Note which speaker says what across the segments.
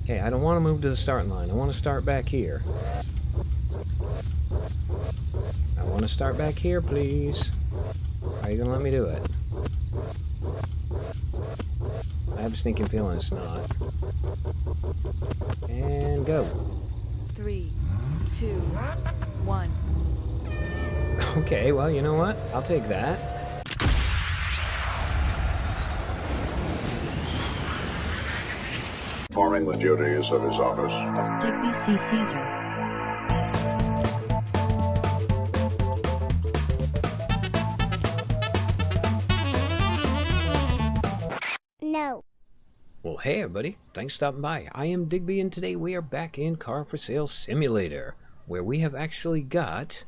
Speaker 1: Okay, I don't want to move to the starting line. I want to start back here. I want to start back here, please. Are you going to let me do it? I have a sneaking feeling it's not. And go.
Speaker 2: 3, 2, 1.
Speaker 1: Okay, well, you know what? I'll take that.
Speaker 3: Performing the duties of his office.
Speaker 2: Digby C. Caesar.
Speaker 4: No.
Speaker 1: Well, hey everybody, thanks for stopping by. I am Digby, and today we are back in Car for Sale Simulator, where we have actually got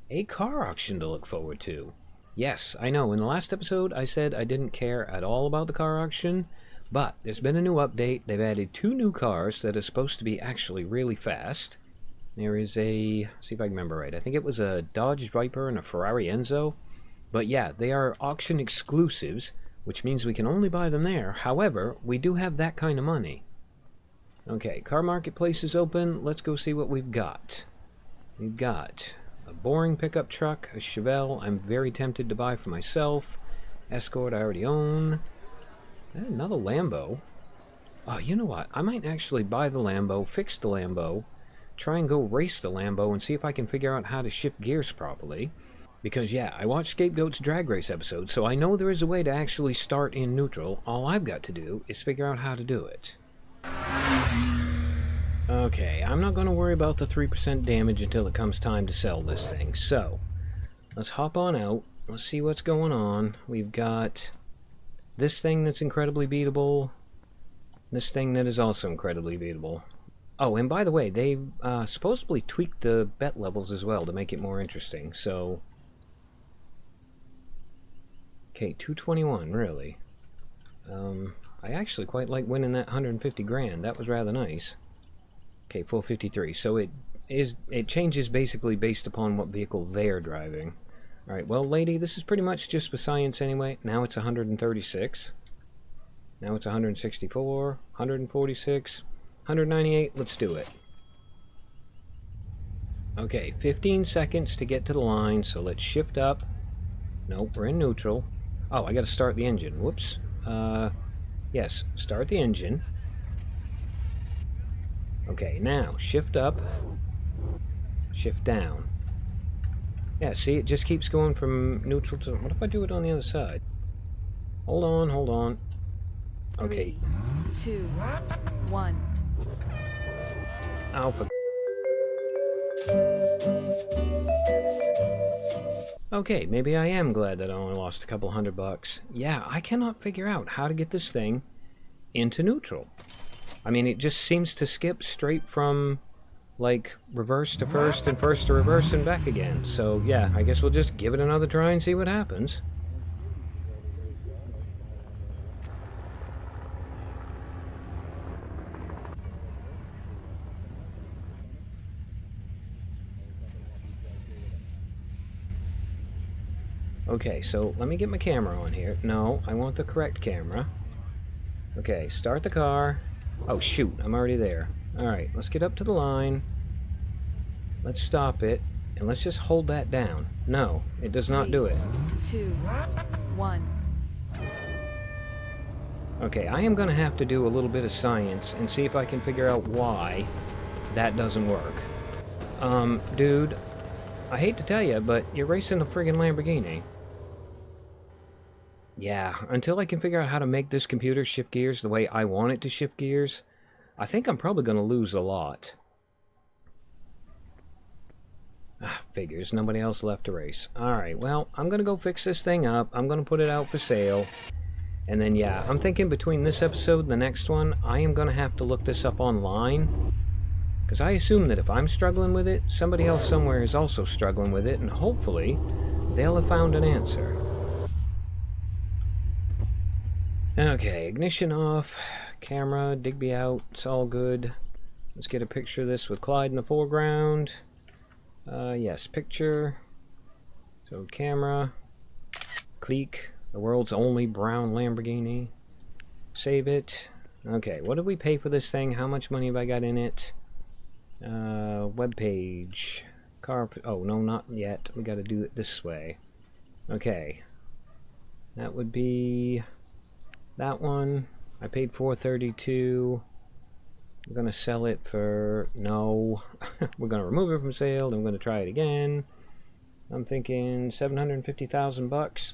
Speaker 1: a car auction to look forward to. Yes, I know, in the last episode I said I didn't care at all about the car auction, but there's been a new update. They've added 2 new cars that are supposed to be actually really fast. There is a, see if I can remember right, I think it was a Dodge Viper and a Ferrari Enzo. But yeah, they are auction exclusives, which means we can only buy them there. However, we do have that kind of money. Okay, car marketplace is open. Let's go see what we've got. We've got a boring pickup truck, a Chevelle I'm very tempted to buy for myself. Escort I already own. And another Lambo. Oh, you know what? I might actually buy the Lambo, fix the Lambo, try and go race the Lambo and see if I can figure out how to shift gears properly. Because, yeah, I watched Scapegoat's drag race episode, so I know there is a way to actually start in neutral. All I've got to do is figure out how to do it. Okay, I'm not going to worry about the 3% damage until it comes time to sell this thing. So, let's hop on out. Let's see what's going on. We've got this thing that's incredibly beatable. This thing that is also incredibly beatable. Oh, and by the way, they supposedly tweaked the bet levels as well to make it more interesting, so... Okay, 221, really. I actually quite like winning that 150 grand. That was rather nice. Okay, 453. So it changes basically based upon what vehicle they're driving. Alright, well, lady, this is pretty much just for science anyway. Now it's 136. Now it's 164, 146, 198. Let's do it. Okay, 15 seconds to get to the line, so let's shift up. Nope, we're in neutral. Oh, I gotta start the engine. Whoops. Yes, start the engine. Okay, now, shift up. Shift down. Yeah, see, it just keeps going from neutral to... What if I do it on the other side? Hold on, hold on. Okay.
Speaker 2: 3, 2, 1.
Speaker 1: Oh, for... Okay, maybe I am glad that I only lost a couple $100. Yeah, I cannot figure out how to get this thing into neutral. I mean, it just seems to skip straight from, like, reverse to first and first to reverse and back again. So, yeah, I guess we'll just give it another try and see what happens. Okay, so let me get my camera on here. No, I want the correct camera. Okay, start the car. Oh, shoot, I'm already there. Alright, let's get up to the line. Let's stop it, and let's just hold that down. No, it does not do it.
Speaker 2: 2, 1.
Speaker 1: Okay, I am going to have to do a little bit of science and see if I can figure out why that doesn't work. Dude, I hate to tell you, but you're racing a friggin' Lamborghini. Yeah, until I can figure out how to make this computer shift gears the way I want it to shift gears, I think I'm probably going to lose a lot. Figures, nobody else left to race. Alright, well, I'm going to go fix this thing up. I'm going to put it out for sale. And then, yeah, I'm thinking between this episode and the next one, I am going to have to look this up online. Because I assume that if I'm struggling with it, somebody else somewhere is also struggling with it, and hopefully, they'll have found an answer. Okay, ignition off, camera, Digby out, it's all good. Let's get a picture of this with Clyde in the foreground. Yes, picture. So camera, click, the world's only brown Lamborghini. Save it. Okay, what did we pay for this thing? How much money have I got in it? Web page. Car. Oh, no, not yet. We got to do it this way. Okay. That would be that one. I paid $432. I'm going to sell it for... No. We're going to remove it from sale. Then I'm going to try it again. I'm thinking 750,000 bucks.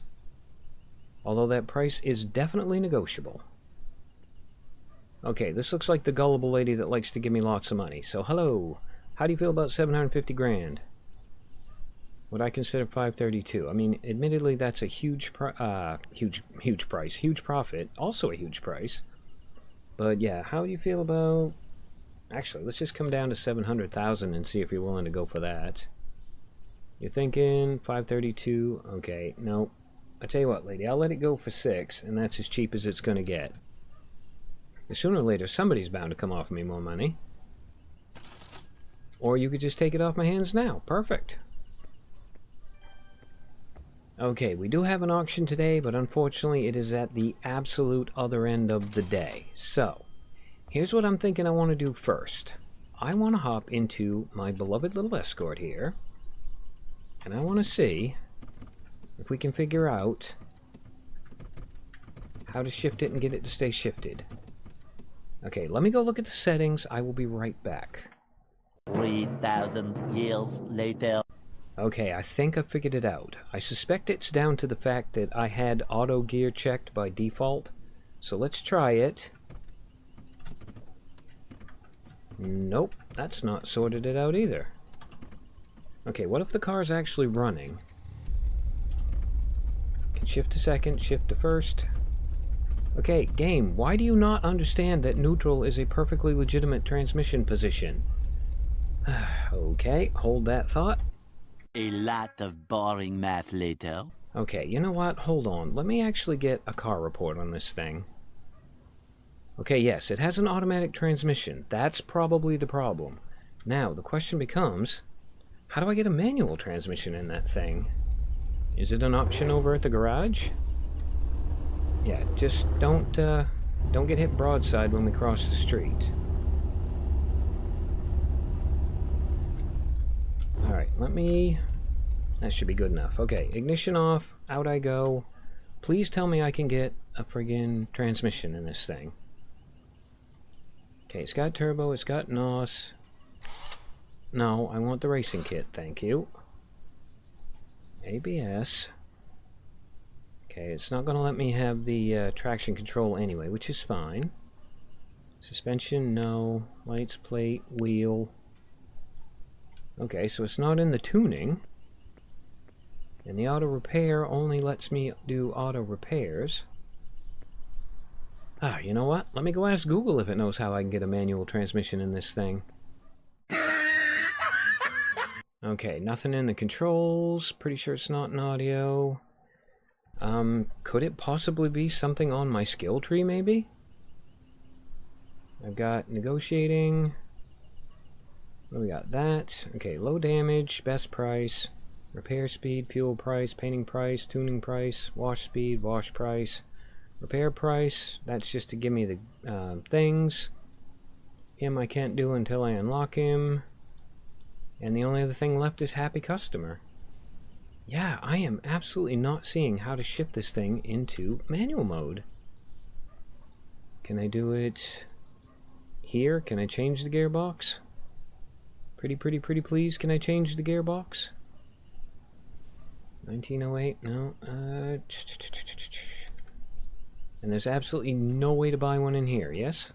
Speaker 1: Although that price is definitely negotiable. Okay, this looks like the gullible lady that likes to give me lots of money. So, hello. How do you feel about 750 grand? What I consider 532. I mean, admittedly, that's a huge price. Huge profit. Also a huge price. But yeah, how do you feel about... Actually, let's just come down to 700,000 and see if you're willing to go for that. You're thinking 532. Okay, no. I tell you what, lady, I'll let it go for 6, and that's as cheap as it's going to get. Sooner or later, somebody's bound to come offer me more money. Or you could just take it off my hands now. Perfect. Okay, we do have an auction today, but unfortunately it is at the absolute other end of the day. So, here's what I'm thinking I want to do first. I want to hop into my beloved little Escort here, and I want to see if we can figure out how to shift it and get it to stay shifted. Okay, let me go look at the settings. I will be right back.
Speaker 5: 3,000 years later.
Speaker 1: Okay, I think I figured it out. I suspect it's down to the fact that I had auto gear checked by default. So let's try it. Nope, that's not sorted it out either. Okay, what if the car's actually running? Can shift to second, shift to first. Okay, game, why do you not understand that neutral is a perfectly legitimate transmission position? Okay, hold that thought.
Speaker 5: A lot of boring math later.
Speaker 1: Okay, you know what? Hold on. Let me actually get a car report on this thing. Okay, yes, it has an automatic transmission. That's probably the problem. Now, the question becomes, how do I get a manual transmission in that thing? Is it an option over at the garage? Yeah, just don't get hit broadside when we cross the street. Alright, let me... That should be good enough. Okay, ignition off, out I go. Please tell me I can get a friggin' transmission in this thing. Okay, it's got turbo, it's got NOS. No, I want the racing kit, thank you. ABS. Okay, it's not going to let me have the traction control anyway, which is fine. Suspension, no. Lights, plate, wheel. Okay, so it's not in the tuning. And the auto repair only lets me do auto repairs. Ah, you know what? Let me go ask Google if it knows how I can get a manual transmission in this thing. Okay, nothing in the controls. Pretty sure it's not an audio. Could it possibly be something on my skill tree, maybe? I've got negotiating. What do we got? That. Okay, low damage, best price, repair speed, fuel price, painting price, tuning price, wash speed, wash price, repair price. That's just to give me the things. Him I can't do until I unlock him. And the only other thing left is happy customer. Yeah, I am absolutely not seeing how to shift this thing into manual mode. Can I do it here? Can I change the gearbox? Pretty please, can I change the gearbox? 1908, no. And there's absolutely no way to buy one in here, yes?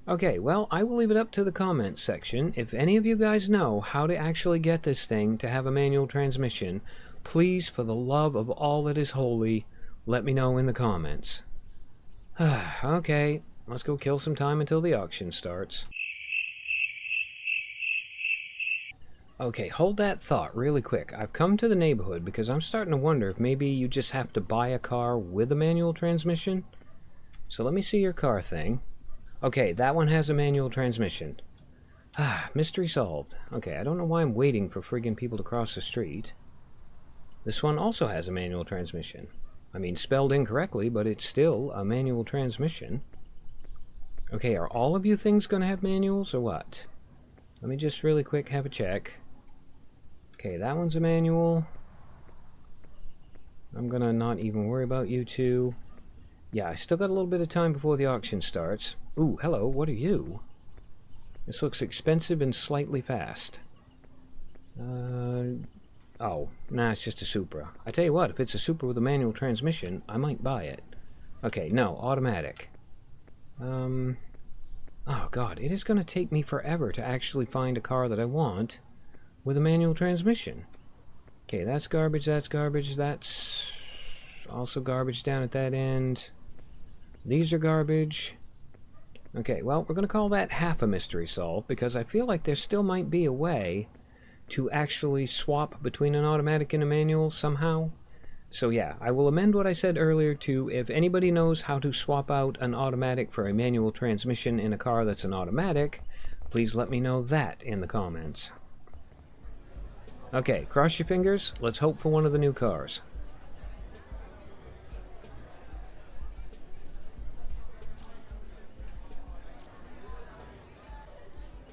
Speaker 1: Okay, well, I will leave it up to the comments section. If any of you guys know how to actually get this thing to have a manual transmission, please, for the love of all that is holy, let me know in the comments. Okay, let's go kill some time until the auction starts. Okay, hold that thought really quick. I've come to the neighborhood because I'm starting to wonder if maybe you just have to buy a car with a manual transmission. So let me see your car thing. Okay, that one has a manual transmission. Mystery solved. Okay, I don't know why I'm waiting for friggin' people to cross the street. This one also has a manual transmission. I mean, spelled incorrectly, but it's still a manual transmission. Okay, are all of you things going to have manuals or what? Let me just really quick have a check. Okay, that one's a manual. I'm going to not even worry about you two. Yeah, I still got a little bit of time before the auction starts. Ooh, hello, what are you? This looks expensive and slightly fast. Oh, nah, it's just a Supra. I tell you what, if it's a Supra with a manual transmission, I might buy it. Okay, no, automatic. Oh god, it is going to take me forever to actually find a car that I want with a manual transmission. Okay, that's garbage, that's also garbage down at that end. These are garbage. Okay, well, we're going to call that half a mystery solved, because I feel like there still might be a way to actually swap between an automatic and a manual somehow. So yeah, I will amend what I said earlier to, if anybody knows how to swap out an automatic for a manual transmission in a car that's an automatic, please let me know that in the comments. Okay, cross your fingers, let's hope for one of the new cars.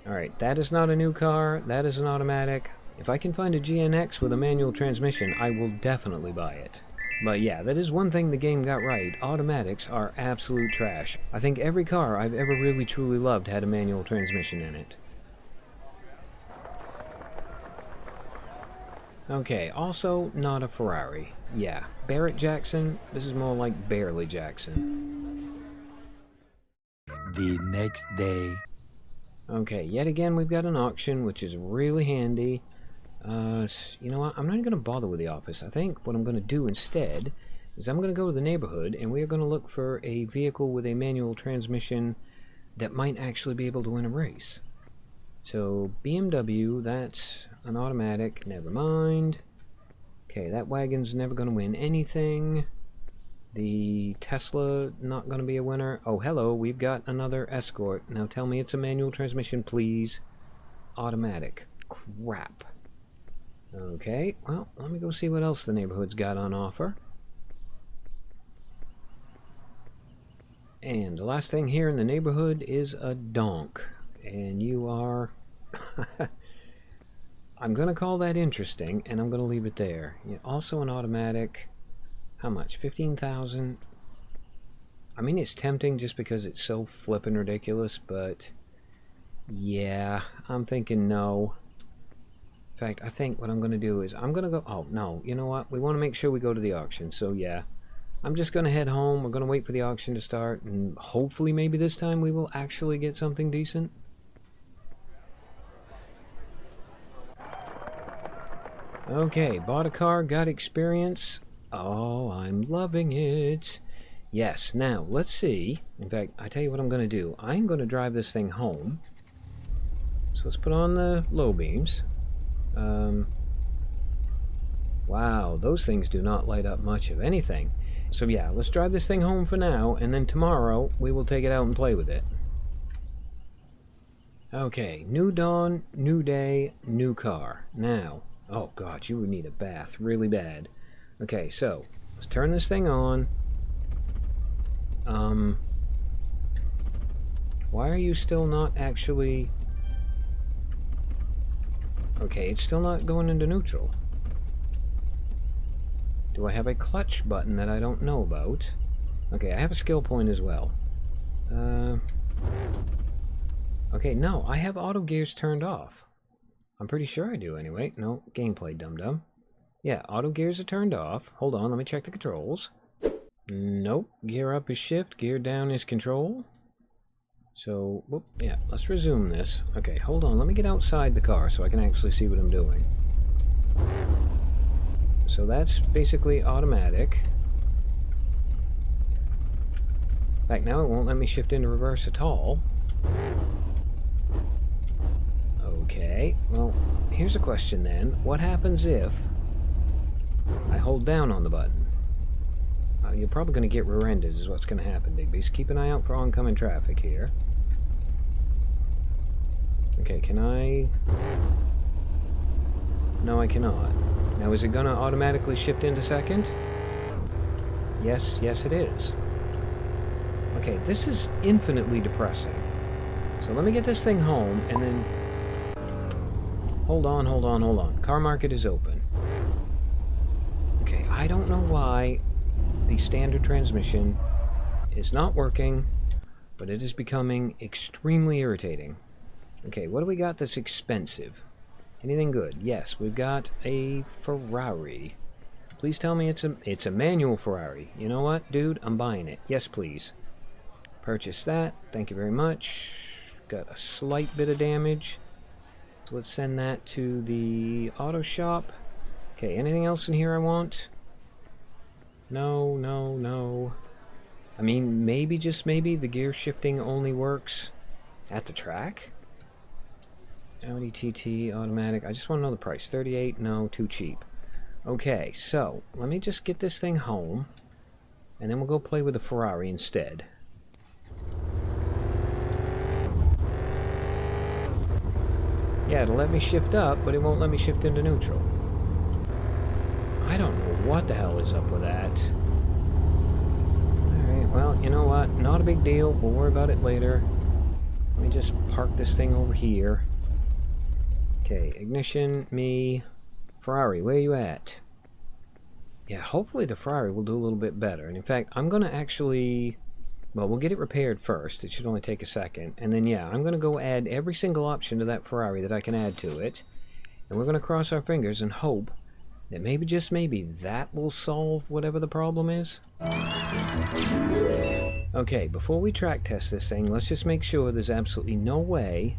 Speaker 1: Alright, that is not a new car, that is an automatic. If I can find a GNX with a manual transmission, I will definitely buy it. But yeah, that is one thing the game got right. Automatics are absolute trash. I think every car I've ever really truly loved had a manual transmission in it. Okay, also not a Ferrari. Yeah, Barrett Jackson, this is more like Barely Jackson.
Speaker 5: The next day.
Speaker 1: Okay, yet again we've got an auction, which is really handy. You know what, I'm not even going to bother with the office. I think what I'm going to do instead is I'm going to go to the neighborhood and we are going to look for a vehicle with a manual transmission that might actually be able to win a race. So, BMW, that's an automatic, never mind. Okay, that wagon's never going to win anything. The Tesla, not going to be a winner. Oh, hello, we've got another Escort. Now tell me it's a manual transmission, please. Automatic. Crap. Okay, well, let me go see what else the neighborhood's got on offer. And the last thing here in the neighborhood is a donk. And you are... I'm going to call that interesting, and I'm going to leave it there. Yeah, also an automatic. How much? 15,000? I mean, it's tempting just because it's so flippin' ridiculous, but... yeah, I'm thinking no. In fact, I think what I'm going to do is I'm going to go... oh, no. You know what? We want to make sure we go to the auction. So, yeah. I'm just going to head home. We're going to wait for the auction to start. And hopefully, maybe this time we will actually get something decent. Okay. Bought a car. Got experience. Oh, I'm loving it. Yes. Now, let's see. In fact, I tell you what I'm going to do. I'm going to drive this thing home. So, let's put on the low beams. Wow, those things do not light up much of anything. So yeah, let's drive this thing home for now, and then tomorrow we will take it out and play with it. Okay, new dawn, new day, new car. Now, oh god, you would need a bath really bad. Okay, so, let's turn this thing on. Why are you still not actually... okay, it's still not going into neutral. Do I have a clutch button that I don't know about? Okay, I have a skill point as well. Okay, no, I have auto gears turned off. I'm pretty sure I do anyway. No, gameplay, dum-dum. Yeah, auto gears are turned off. Hold on, let me check the controls. Nope, gear up is shift, gear down is control. So, whoop, yeah, let's resume this. Okay, hold on, let me get outside the car so I can actually see what I'm doing. So that's basically automatic. In fact, now it won't let me shift into reverse at all. Okay, well, here's a question then. What happens if I hold down on the button? You're probably going to get rear-ended is what's going to happen, Digby. So keep an eye out for oncoming traffic here. Okay, can I... no, I cannot. Now, is it going to automatically shift into second? Yes, yes it is. Okay, this is infinitely depressing. So let me get this thing home, and then... Hold on. Car market is open. Okay, I don't know why the standard transmission is not working, but it is becoming extremely irritating. Okay, what do we got that's expensive? Anything good? Yes, we've got a Ferrari. Please tell me it's a manual Ferrari. You know what, dude? I'm buying it. Yes, please. Purchase that. Thank you very much. Got a slight bit of damage. So let's send that to the auto shop. Okay, anything else in here I want? No. I mean, maybe, just maybe, the gear shifting only works at the track? Audi TT, automatic. I just want to know the price. 38? No, too cheap. Okay, so, let me just get this thing home, and then we'll go play with the Ferrari instead. Yeah, it'll let me shift up, but it won't let me shift into neutral. I don't know what the hell is up with that. Alright, well, you know what? Not a big deal. We'll worry about it later. Let me just park this thing over here. Okay, ignition, me. Ferrari, where are you at? Yeah, hopefully the Ferrari will do a little bit better. And in fact, I'm going to actually... Well, we'll get it repaired first. It should only take a second. And then, yeah, I'm going to go add every single option to that Ferrari that I can add to it. And we're going to cross our fingers and hope that maybe, just maybe, that will solve whatever the problem is. Okay, before we track test this thing, let's just make sure there's absolutely no way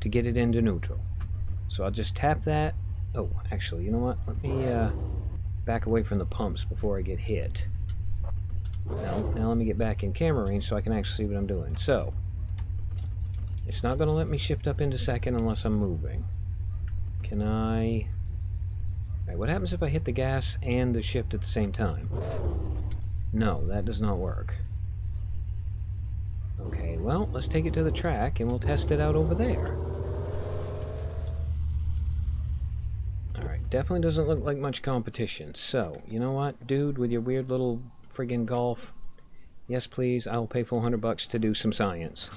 Speaker 1: to get it into neutral. So I'll just tap that. Oh, actually, you know what? Let me back away from the pumps before I get hit. Now let me get back in camera range so I can actually see what I'm doing. So, it's not going to let me shift up into second unless I'm moving. Can I... Alright, what happens if I hit the gas and the shift at the same time? No, that does not work. Okay, well, let's take it to the track and we'll test it out over there. Alright, definitely doesn't look like much competition. So, you know what, dude, with your weird little friggin' golf, yes please, I will pay $400 to do some science.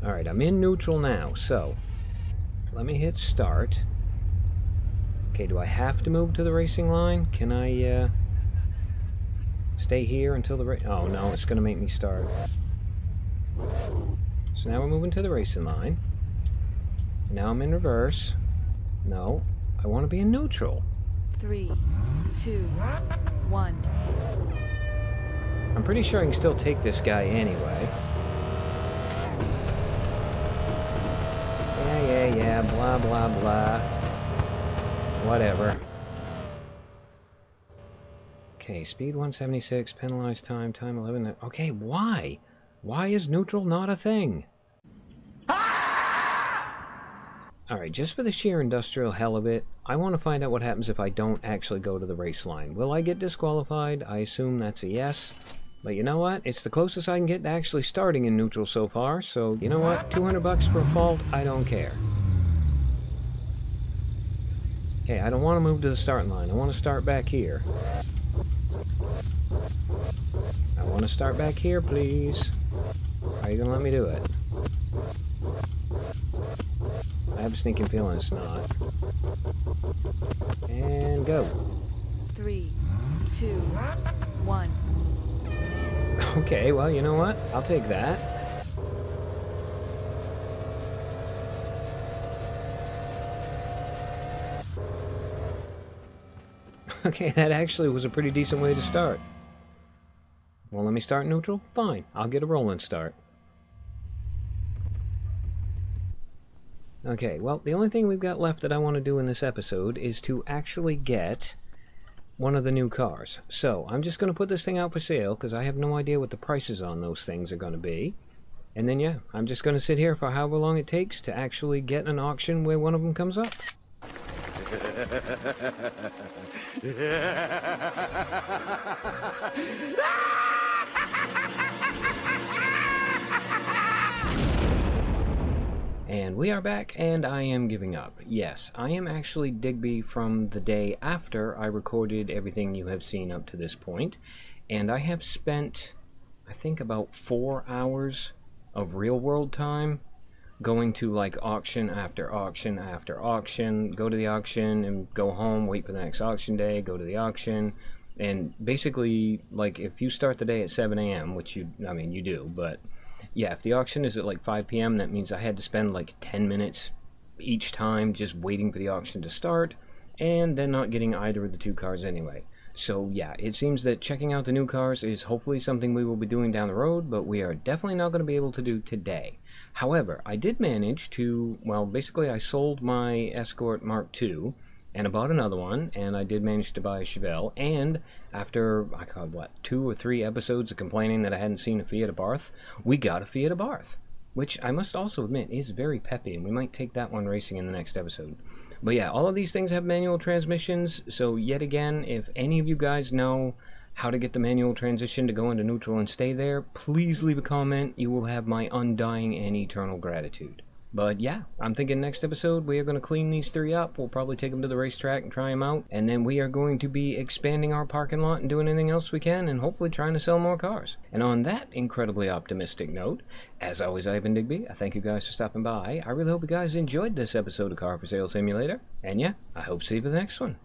Speaker 1: Alright, I'm in neutral now, so let me hit start. Okay, do I have to move to the racing line? Can I stay here until the oh no, it's gonna make me start. So now we're moving to the racing line. Now I'm in reverse. No, I want to be in neutral.
Speaker 2: 3, 2, 1.
Speaker 1: I'm pretty sure I can still take this guy anyway. Yeah, blah, blah, blah. Whatever. Okay, speed 176, penalized time, time 11. Okay, why? Why is neutral not a thing? Alright, just for the sheer industrial hell of it, I want to find out what happens if I don't actually go to the race line. Will I get disqualified? I assume that's a yes. But you know what? It's the closest I can get to actually starting in neutral so far, so you know what? $200 for a fault, I don't care. Okay, I don't want to move to the starting line. I want to start back here. I want to start back here, please. Are you going to let me do it? I have a sneaking feeling it's not. And go.
Speaker 2: 3, 2, 1.
Speaker 1: Okay, well, you know what? I'll take that. Okay, that actually was a pretty decent way to start. Well, let me start neutral? Fine, I'll get a rolling start. Okay, well, the only thing we've got left that I want to do in this episode is to actually get one of the new cars. So, I'm just going to put this thing out for sale, because I have no idea what the prices on those things are going to be. And then, yeah, I'm just going to sit here for however long it takes to actually get an auction where one of them comes up. And we are back, and I am giving up. Yes, I am actually Digby from the day after I recorded everything you have seen up to this point, and I have spent, I think, about 4 hours of real-world time going to, like, auction after auction after auction, go to the auction and go home, wait for the next auction day, go to the auction, and basically, like, if you start the day at 7 a.m., which you do, but yeah, if the auction is at like 5 p.m., that means I had to spend like 10 minutes each time just waiting for the auction to start, and then not getting either of the two cars anyway. So yeah, it seems that checking out the new cars is hopefully something we will be doing down the road, but we are definitely not going to be able to do today. However, I did manage to, well, basically I sold my Escort Mark II, and I bought another one, and I did manage to buy a Chevelle, and after, 2 or 3 episodes of complaining that I hadn't seen a Fiat Abarth, we got a Fiat Abarth, which I must also admit is very peppy, and we might take that one racing in the next episode. But yeah, all of these things have manual transmissions, so yet again, if any of you guys know how to get the manual transition to go into neutral and stay there, please leave a comment. You will have my undying and eternal gratitude. But yeah, I'm thinking next episode we are going to clean these 3 up. We'll probably take them to the racetrack and try them out. And then we are going to be expanding our parking lot and doing anything else we can, and hopefully trying to sell more cars. And on that incredibly optimistic note, as always, I've been Digby. I thank you guys for stopping by. I really hope you guys enjoyed this episode of Car for Sale Simulator. And yeah, I hope to see you for the next one.